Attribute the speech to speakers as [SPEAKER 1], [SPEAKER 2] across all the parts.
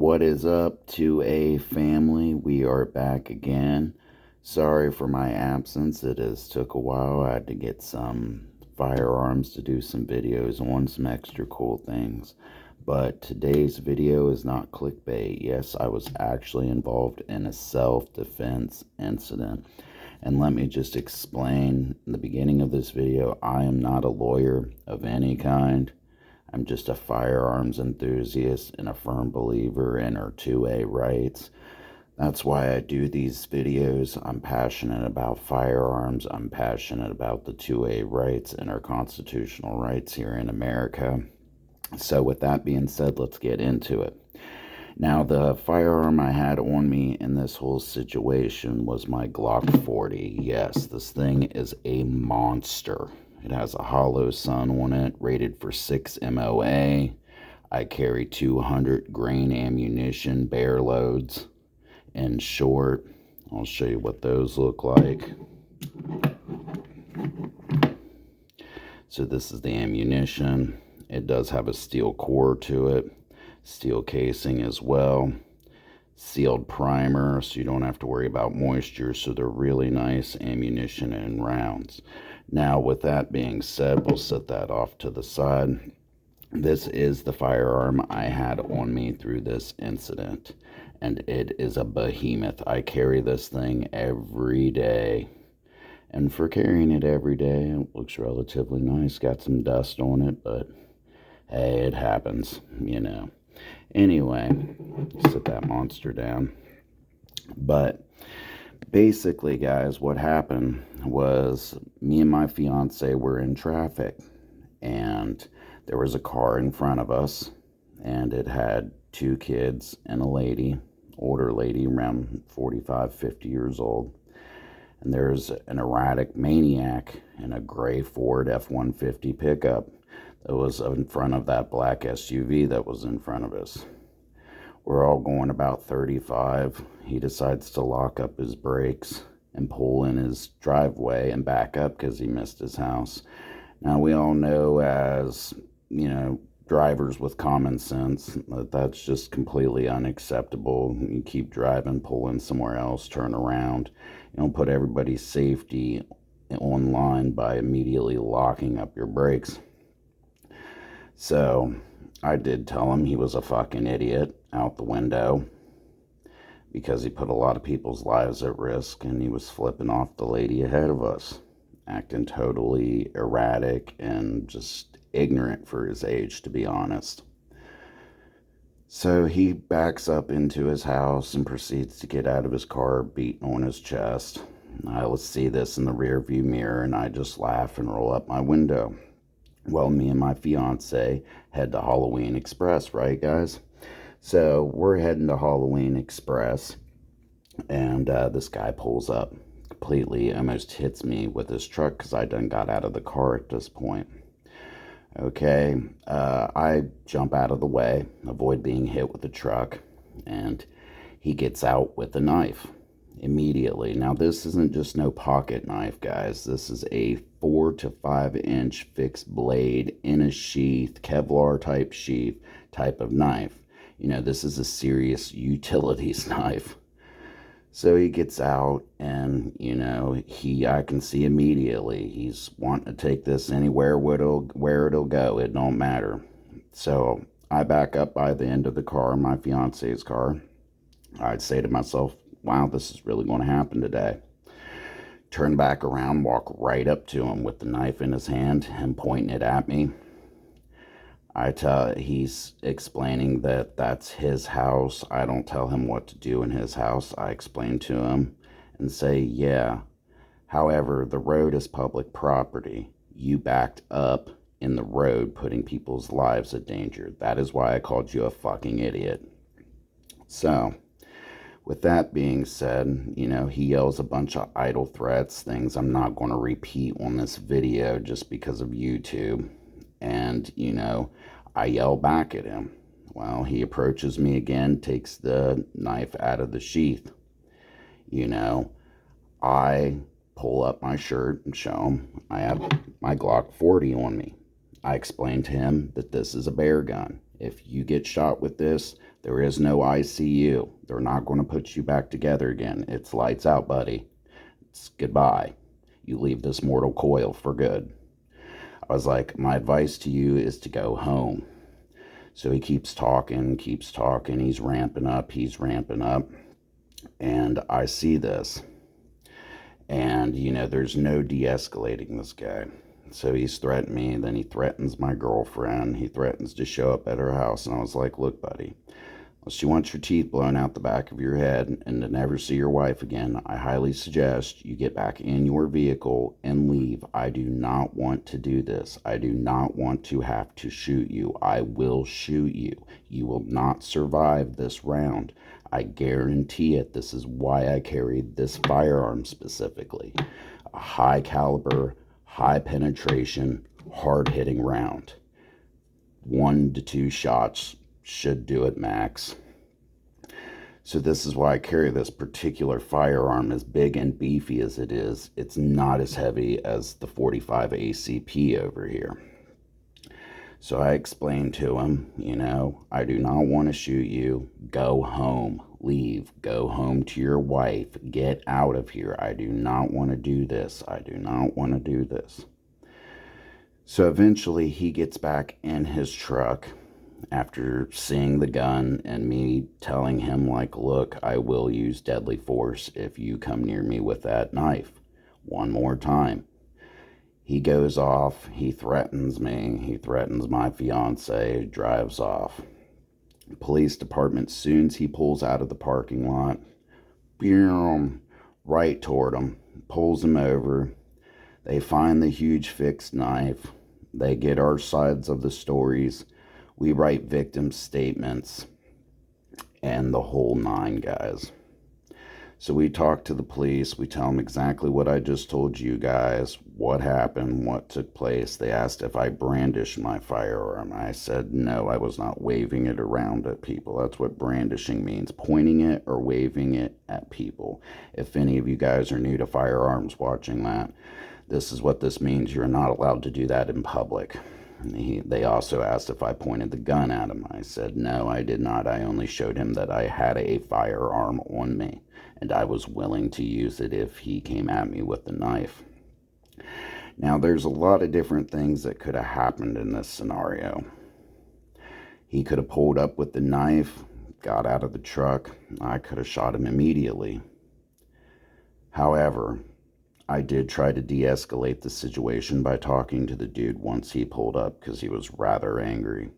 [SPEAKER 1] What is up to a family? We are back again. Sorry for my absence. It has took a while. I had to get some firearms to do some videos on some extra cool things. But today's video is not clickbait. Yes, I was actually involved in a self-defense incident. And let me just explain in the beginning of this video, I am not a lawyer of any kind. I'm just a firearms enthusiast and a firm believer in our 2A rights. That's why I do these videos. I'm passionate about firearms. I'm passionate about the 2A rights and our constitutional rights here in America. So with that being said, let's get into it. Now, the firearm I had on me in this whole situation was my Glock 40. Yes, this thing is a monster. It has a hollow sun on it, rated for 6 MOA. I carry 200 grain ammunition, bare loads. In short, I'll show you what those look like. So this is the ammunition. It does have a steel core to it, steel casing as well. Sealed primer, so you don't have to worry about moisture, so they're really nice ammunition and rounds. Now, with that being said, we'll set that off to the side. This is the firearm I had on me through this incident, and it is a behemoth. I carry this thing every day, and for carrying it every day, it looks relatively nice. Got some dust on it, but hey, it happens, you know. Anyway, sit that monster down. But basically, guys, what happened was me and my fiance were in traffic, and there was a car in front of us, and it had 2 kids and a lady, older lady around 45, 50 years old. And there's an erratic maniac in a gray Ford F-150 pickup that was in front of that black SUV that was in front of us. We're all going about 35. He decides to lock up his brakes and pull in his driveway and back up because he missed his house. Now, we all know, as, you know, drivers with common sense, that that's just completely unacceptable. You keep driving, pull in somewhere else, turn around. You don't put everybody's safety on line by immediately locking up your brakes. So I did tell him he was a fucking idiot out the window because he put a lot of people's lives at risk, and he was flipping off the lady ahead of us, acting totally erratic and just ignorant for his age, to be honest. So he backs up into his house and proceeds to get out of his car, beating on his chest. I will see this in the rear view mirror, and I just laugh and roll up my window. Well, me and my fiance head to Halloween Express, right, guys? So we're heading to Halloween Express, and this guy pulls up, completely almost hits me with his truck because I done got out of the car at this point. Okay, I jump out of the way, avoid being hit with the truck, and he gets out with a knife immediately. Now, this isn't just no pocket knife, guys. This is a 4 to 5 inch fixed blade in a sheath, Kevlar type sheath type of knife. You know, this is a serious utilities knife. So he gets out, and, you know, I can see immediately he's wanting to take this anywhere where it'll go. It don't matter. So I back up by the end of the car, my fiance's car. I'd say to myself, wow, this is really going to happen today. Turn back around, walk right up to him with the knife in his hand and pointing it at me. He's explaining that that's his house. I don't tell him what to do in his house. I explain to him and say, yeah, however, the road is public property. You backed up in the road, putting people's lives at danger. That is why I called you a fucking idiot. So, with that being said, you know, he yells a bunch of idle threats, things I'm not going to repeat on this video just because of YouTube. And, you know, I yell back at him. Well, he approaches me again, takes the knife out of the sheath. You know, I pull up my shirt and show him I have my Glock 40 on me. I explain to him that this is a bear gun. If you get shot with this, there is no ICU. They're not going to put you back together again. It's lights out, buddy. It's goodbye. You leave this mortal coil for good. I was like, my advice to you is to go home. So he keeps talking. He's ramping up. And I see this. And, there's no de-escalating this guy. So he's threatened me, then he threatens my girlfriend. He threatens to show up at her house. And I was like, look, buddy, unless you want your teeth blown out the back of your head and to never see your wife again, I highly suggest you get back in your vehicle and leave. I do not want to do this. I do not want to have to shoot you. I will shoot you. You will not survive this round. I guarantee it. This is why I carried this firearm specifically. A high caliber, high penetration, hard hitting round. 1 to 2 shots should do it max. So this is why I carry this particular firearm. As big and beefy as it is, it's not as heavy as the 45 ACP over here. So I explained to him, I do not want to shoot you. Go home. Leave. Go home to your wife. Get out of here. I do not want to do this. I do not want to do this. So eventually he gets back in his truck after seeing the gun and me telling him, like, look, I will use deadly force if you come near me with that knife one more time. He goes off, he threatens me, he threatens my fiance, drives off. Police department, soon as he pulls out of the parking lot, right toward him, pulls him over. They find the huge fixed knife. They get our sides of the stories. We write victim statements and the whole 9, guys. So we talk to the police. We tell them exactly what I just told you guys, what happened, what took place. They asked if I brandished my firearm. I said no, I was not waving it around at people. That's what brandishing means, pointing it or waving it at people. If any of you guys are new to firearms watching that, this is what this means. You're not allowed to do that in public. They also asked if I pointed the gun at him. I said no, I did not. I only showed him that I had a firearm on me, and I was willing to use it if he came at me with the knife. Now, there's a lot of different things that could have happened in this scenario. He could have pulled up with the knife, got out of the truck. I could have shot him immediately. However, I did try to de-escalate the situation by talking to the dude once he pulled up because he was rather angry.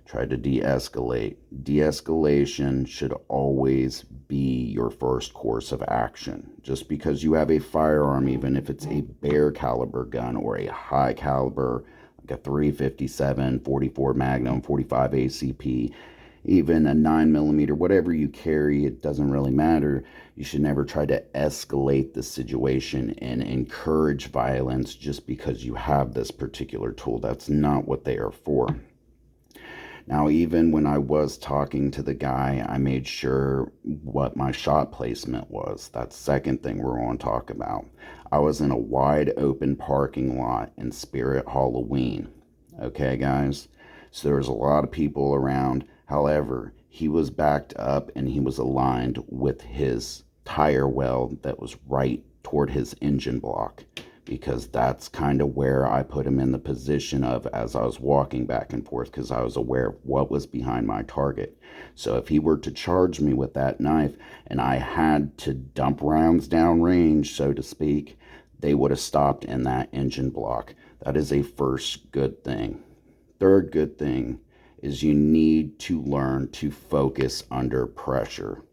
[SPEAKER 1] Tried to de-escalate. De-escalation should always be your first course of action. Just because you have a firearm, even if it's a bare caliber gun or a high caliber, like a 357, 44 Magnum, 45 ACP, even a 9mm, whatever you carry, it doesn't really matter. You should never try to escalate the situation and encourage violence just because you have this particular tool. That's not what they are for. Now, even when I was talking to the guy, I made sure what my shot placement was. That's the second thing we're going to talk about. I was in a wide open parking lot in Spirit Halloween. Okay, guys? So there was a lot of people around. However, he was backed up and he was aligned with his tire well that was right toward his engine block, because that's kind of where I put him in the position of as I was walking back and forth, because I was aware of what was behind my target. So if he were to charge me with that knife and I had to dump rounds down range, so to speak, they would have stopped in that engine block. That is a first good thing. Third good thing is you need to learn to focus under pressure.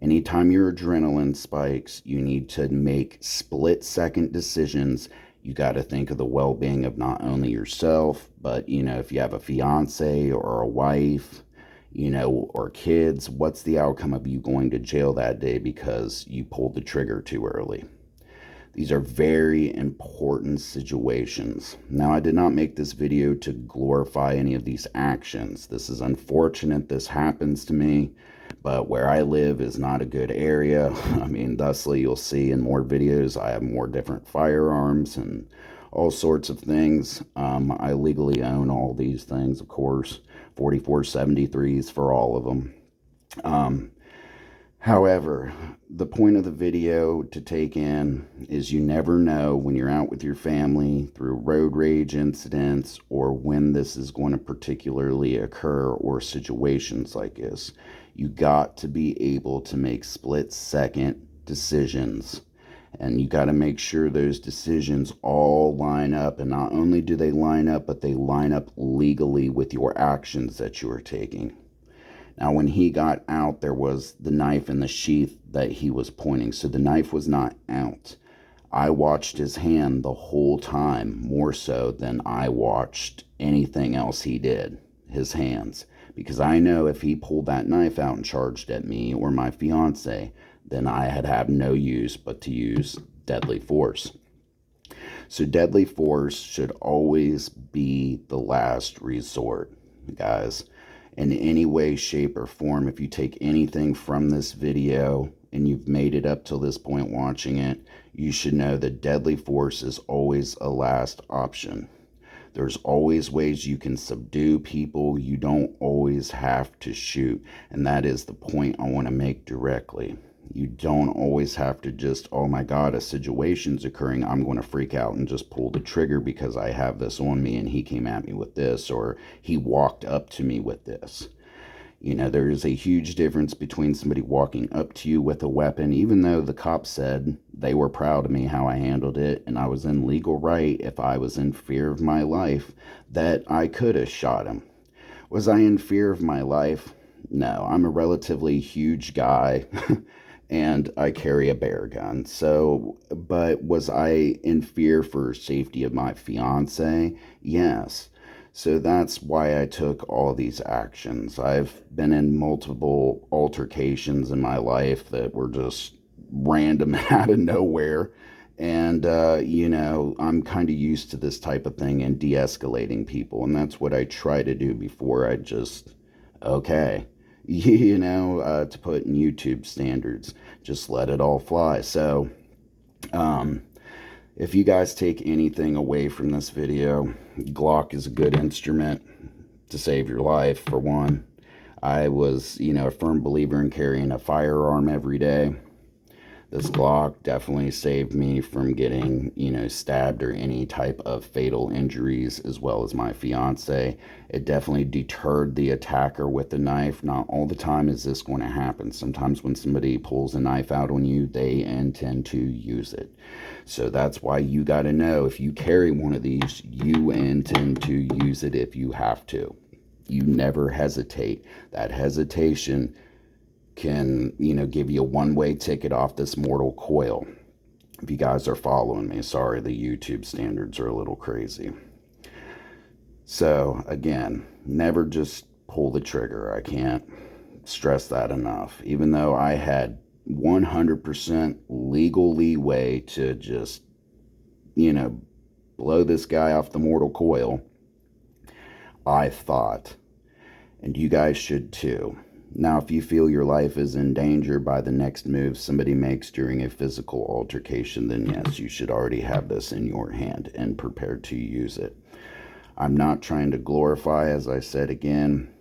[SPEAKER 1] Anytime your adrenaline spikes, you need to make split-second decisions. You got to think of the well-being of not only yourself, but, if you have a fiance or a wife, or kids, what's the outcome of you going to jail that day because you pulled the trigger too early? These are very important situations. Now, I did not make this video to glorify any of these actions. This is unfortunate this happens to me, but where I live is not a good area. I mean, thusly, you'll see in more videos, I have more different firearms and all sorts of things. I legally own all these things, of course, 4473s for all of them. However, the point of the video to take in is you never know when you're out with your family through road rage incidents or when this is going to particularly occur or situations like this. You got to be able to make split-second decisions, and you got to make sure those decisions all line up, and not only do they line up, but they line up legally with your actions that you are taking. Now, when he got out, there was the knife in the sheath that he was pointing. So the knife was not out. I watched his hand the whole time, more so than I watched anything else he did, his hands. Because I know if he pulled that knife out and charged at me or my fiance, then I had have no use but to use deadly force. So deadly force should always be the last resort, guys. In any way, shape, or form, if you take anything from this video and you've made it up till this point watching it, you should know that deadly force is always a last option. There's always ways you can subdue people. You don't always have to shoot, and that is the point I want to make directly. You don't always have to just, oh my God, a situation's occurring, I'm going to freak out and just pull the trigger because I have this on me and he came at me with this, or he walked up to me with this. You know, there is a huge difference between somebody walking up to you with a weapon, even though the cops said they were proud of me how I handled it, and I was in legal right, if I was in fear of my life, that I could have shot him. Was I in fear of my life? No, I'm a relatively huge guy. And I carry a bear gun. So, but was I in fear for safety of my fiance? Yes. So that's why I took all these actions. I've been in multiple altercations in my life that were just random out of nowhere. And, you know, I'm kind of used to this type of thing and de-escalating people. And that's what I try to do before I just, okay. You know, to put in YouTube standards, just let it all fly. So, if you guys take anything away from this video, Glock is a good instrument to save your life, for one. I was, you know, a firm believer in carrying a firearm every day. This Glock definitely saved me from getting, you know, stabbed or any type of fatal injuries, as well as my fiance. It definitely deterred the attacker with the knife. Not all the time is this going to happen. Sometimes when somebody pulls a knife out on you, they intend to use it. So that's why you got to know, if you carry one of these, you intend to use it if you have to. You never hesitate. That hesitation can, you know, give you a one-way ticket off this mortal coil. If you guys are following me, sorry, the YouTube standards are a little crazy. So again, never just pull the trigger. I can't stress that enough. Even though I had 100% legal leeway to just, you know, blow this guy off the mortal coil, I thought, and you guys should too. Now, if you feel your life is in danger by the next move somebody makes during a physical altercation, then yes, you should already have this in your hand and prepared to use it. I'm not trying to glorify, as I said again,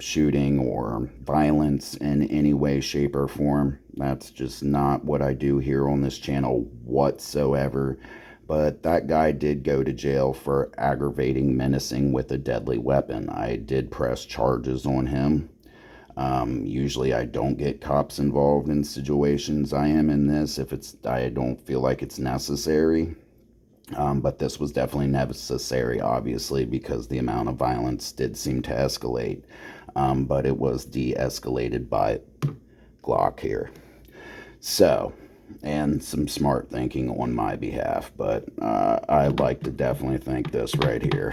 [SPEAKER 1] shooting or violence in any way, shape, or form. That's just not what I do here on this channel whatsoever. But that guy did go to jail for aggravating menacing with a deadly weapon. I did press charges on him. Usually I don't get cops involved in situations I am in this if I don't feel like it's necessary. But this was definitely necessary, obviously, because the amount of violence did seem to escalate. But it was de-escalated by Glock here. So, and some smart thinking on my behalf, but I'd like to definitely thank this right here.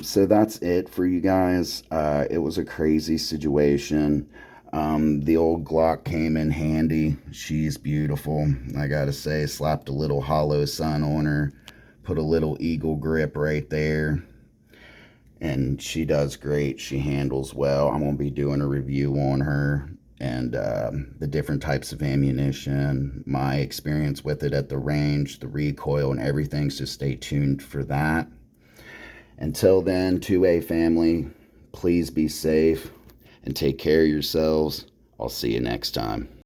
[SPEAKER 1] So that's it for you guys. It was a crazy situation. The old Glock came in handy. She's beautiful, I gotta say. Slapped a little hollow sun on her, put a little eagle grip right there, and she does great. She handles well. I'm gonna be doing a review on her and the different types of ammunition, my experience with it at the range, the recoil and everything, so stay tuned for that. Until then, 2A family, please be safe and take care of yourselves. I'll see you next time.